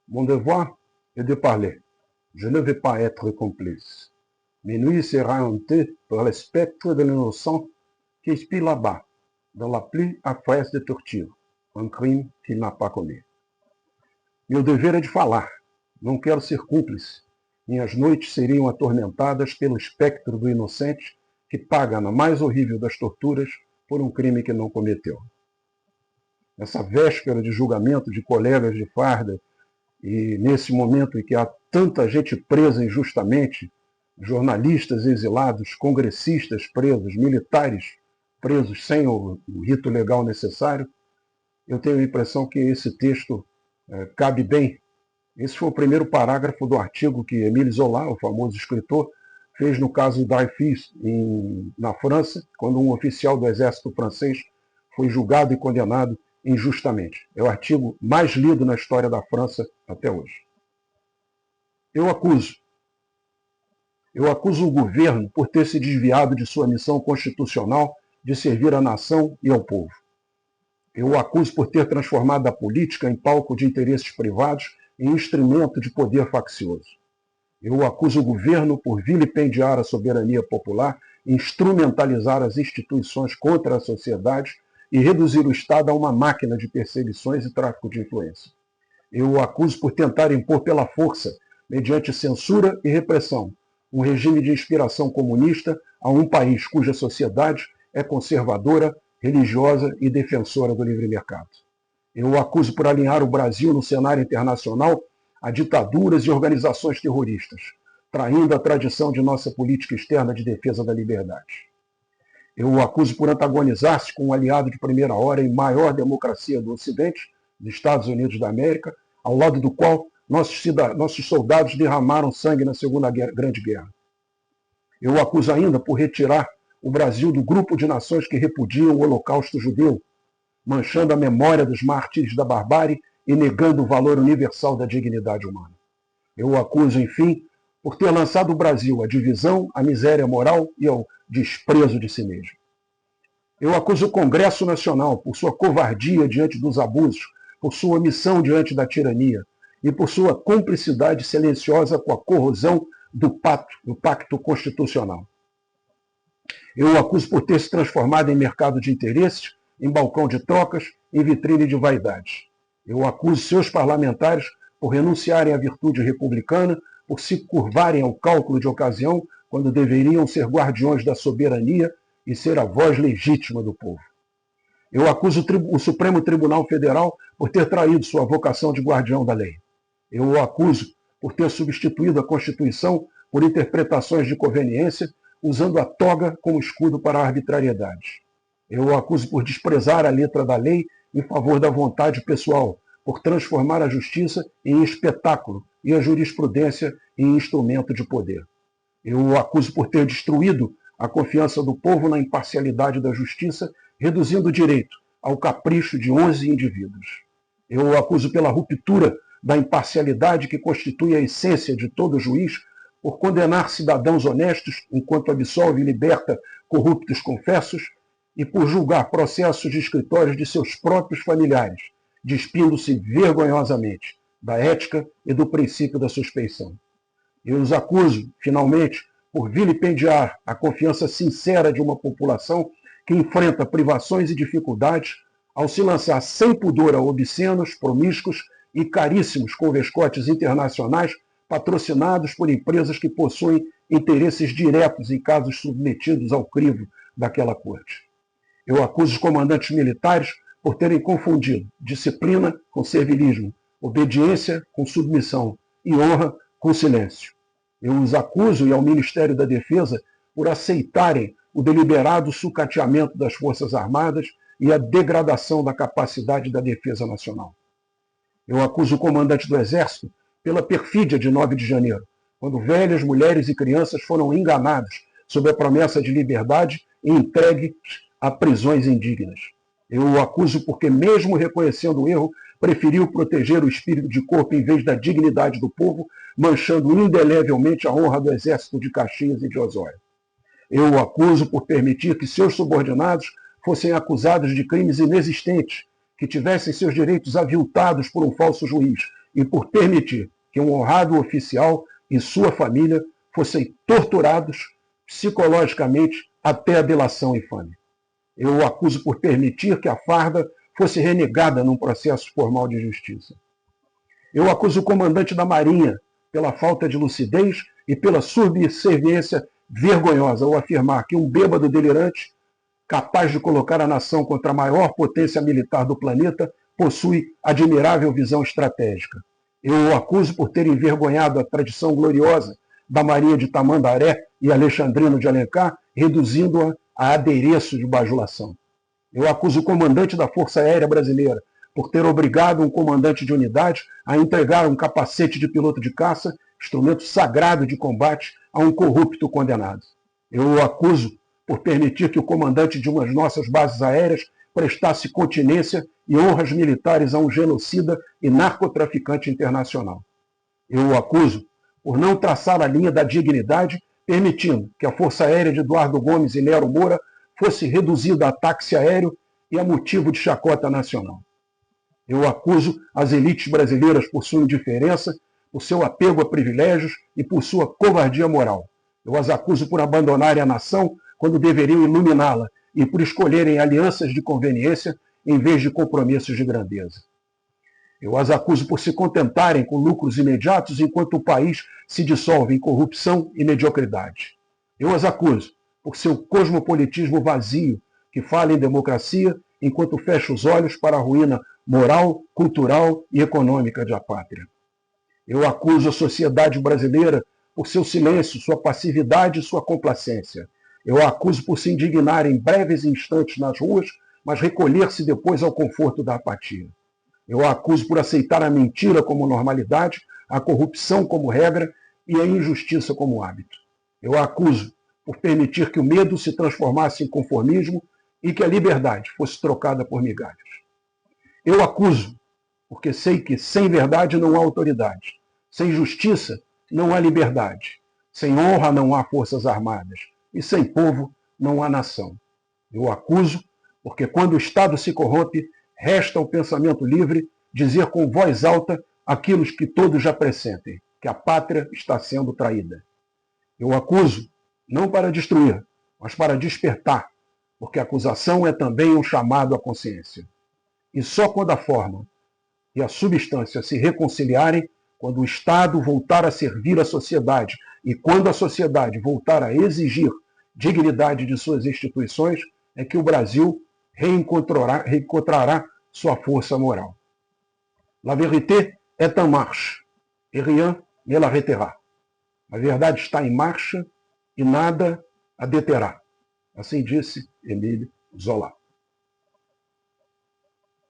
Mon devoir est de parler. Je ne vais pas être complice. Minuit sera hanté par le spectre de l'innocent qui expire là-bas, dans la pluie à fraise de torture, um crime qu'il n'a pas commis. Meu dever é de falar. Não quero ser cúmplice. Minhas noites seriam atormentadas pelo espectro do inocente que paga na mais horrível das torturas por um crime que não cometeu. Nessa véspera de julgamento de colegas de farda, e nesse momento em que há tanta gente presa injustamente, jornalistas exilados, congressistas presos, militares presos sem o rito legal necessário, eu tenho a impressão que esse texto cabe bem. Esse foi o primeiro parágrafo do artigo que Émile Zola, o famoso escritor, fez no caso Dreyfus, na França, quando um oficial do exército francês foi julgado e condenado injustamente. É o artigo mais lido na história da França até hoje. Eu acuso o governo por ter se desviado de sua missão constitucional de servir à nação e ao povo. Eu o acuso por ter transformado a política em palco de interesses privados e instrumento de poder faccioso. Eu o acuso o governo por vilipendiar a soberania popular, instrumentalizar as instituições contra a sociedade e reduzir o Estado a uma máquina de perseguições e tráfico de influência. Eu o acuso por tentar impor pela força, mediante censura e repressão, um regime de inspiração comunista a um país cuja sociedade é conservadora, religiosa e defensora do livre mercado. Eu o acuso por alinhar o Brasil no cenário internacional a ditaduras e organizações terroristas, traindo a tradição de nossa política externa de defesa da liberdade. Eu o acuso por antagonizar-se com um aliado de primeira hora em maior democracia do Ocidente, dos Estados Unidos da América, ao lado do qual nossos soldados derramaram sangue na Segunda Grande Guerra. Eu o acuso ainda por retirar o Brasil do grupo de nações que repudiam o Holocausto judeu, manchando a memória dos mártires da barbárie e negando o valor universal da dignidade humana. Eu o acuso, enfim, por ter lançado o Brasil à divisão, à miséria moral e ao desprezo de si mesmo. Eu acuso o Congresso Nacional por sua covardia diante dos abusos, por sua omissão diante da tirania e por sua cumplicidade silenciosa com a corrosão do pacto constitucional. Eu o acuso por ter se transformado em mercado de interesses, em balcão de trocas, em vitrine de vaidades. Eu o acuso seus parlamentares por renunciarem à virtude republicana, por se curvarem ao cálculo de ocasião, quando deveriam ser guardiões da soberania e ser a voz legítima do povo. Eu acuso o Supremo Tribunal Federal por ter traído sua vocação de guardião da lei. Eu o acuso por ter substituído a Constituição por interpretações de conveniência, usando a toga como escudo para a arbitrariedade. Eu o acuso por desprezar a letra da lei em favor da vontade pessoal, por transformar a justiça em espetáculo e a jurisprudência em instrumento de poder. Eu o acuso por ter destruído a confiança do povo na imparcialidade da justiça, reduzindo o direito ao capricho de 11 indivíduos. Eu o acuso pela ruptura da imparcialidade que constitui a essência de todo juiz, por condenar cidadãos honestos enquanto absolve e liberta corruptos confessos e por julgar processos de escritórios de seus próprios familiares, despindo-se vergonhosamente da ética e do princípio da suspeição. Eu os acuso, finalmente, por vilipendiar a confiança sincera de uma população que enfrenta privações e dificuldades ao se lançar sem pudor a obscenos, promíscuos e caríssimos convescotes internacionais patrocinados por empresas que possuem interesses diretos em casos submetidos ao crivo daquela corte. Eu acuso os comandantes militares por terem confundido disciplina com servilismo, obediência com submissão e honra com silêncio. Eu os acuso e ao Ministério da Defesa por aceitarem o deliberado sucateamento das Forças Armadas e a degradação da capacidade da defesa nacional. Eu acuso o comandante do Exército pela perfídia de 9 de janeiro, quando velhas, mulheres e crianças foram enganados sob a promessa de liberdade e entregues a prisões indignas. Eu o acuso porque, mesmo reconhecendo o erro, preferiu proteger o espírito de corpo em vez da dignidade do povo, manchando indelevelmente a honra do Exército de Caxias e de Osório. Eu o acuso por permitir que seus subordinados fossem acusados de crimes inexistentes, que tivessem seus direitos aviltados por um falso juiz e por permitir que um honrado oficial e sua família fossem torturados psicologicamente até a delação infame. Eu o acuso por permitir que a farda fosse renegada num processo formal de justiça. Eu acuso o comandante da Marinha pela falta de lucidez e pela subserviência vergonhosa ao afirmar que um bêbado delirante, capaz de colocar a nação contra a maior potência militar do planeta, possui admirável visão estratégica. Eu o acuso por ter envergonhado a tradição gloriosa da Marinha de Tamandaré e Alexandrino de Alencar, reduzindo-a a adereço de bajulação. Eu acuso o comandante da Força Aérea Brasileira por ter obrigado um comandante de unidade a entregar um capacete de piloto de caça, instrumento sagrado de combate, a um corrupto condenado. Eu o acuso por permitir que o comandante de uma de nossas bases aéreas prestasse continência e honras militares a um genocida e narcotraficante internacional. Eu o acuso por não traçar a linha da dignidade, permitindo que a Força Aérea de Eduardo Gomes e Nero Moura fosse reduzida a táxi aéreo e a motivo de chacota nacional. Eu acuso as elites brasileiras por sua indiferença, por seu apego a privilégios e por sua covardia moral. Eu as acuso por abandonarem a nação quando deveriam iluminá-la e por escolherem alianças de conveniência em vez de compromissos de grandeza. Eu as acuso por se contentarem com lucros imediatos enquanto o país se dissolve em corrupção e mediocridade. Eu as acuso por seu cosmopolitismo vazio, que fala em democracia enquanto fecha os olhos para a ruína moral, cultural e econômica da pátria. Eu acuso a sociedade brasileira por seu silêncio, sua passividade e sua complacência. Eu a acuso por se indignar em breves instantes nas ruas, mas recolher-se depois ao conforto da apatia. Eu a acuso por aceitar a mentira como normalidade, a corrupção como regra e a injustiça como hábito. Eu a acuso por permitir que o medo se transformasse em conformismo e que a liberdade fosse trocada por migalhas. Eu acuso porque sei que sem verdade não há autoridade, sem justiça não há liberdade, sem honra não há forças armadas e sem povo não há nação. Eu acuso porque quando o Estado se corrompe, resta ao pensamento livre dizer com voz alta aquilo que todos já pressentem, que a pátria está sendo traída. Eu acuso não para destruir, mas para despertar, porque a acusação é também um chamado à consciência. E só quando a forma e a substância se reconciliarem, quando o Estado voltar a servir a sociedade e quando a sociedade voltar a exigir dignidade de suas instituições, é que o Brasil reencontrará sua força moral. La vérité est en marche, et rien ne l'arrêtera. A verdade está em marcha e nada a deterá. Assim disse Émile Zola.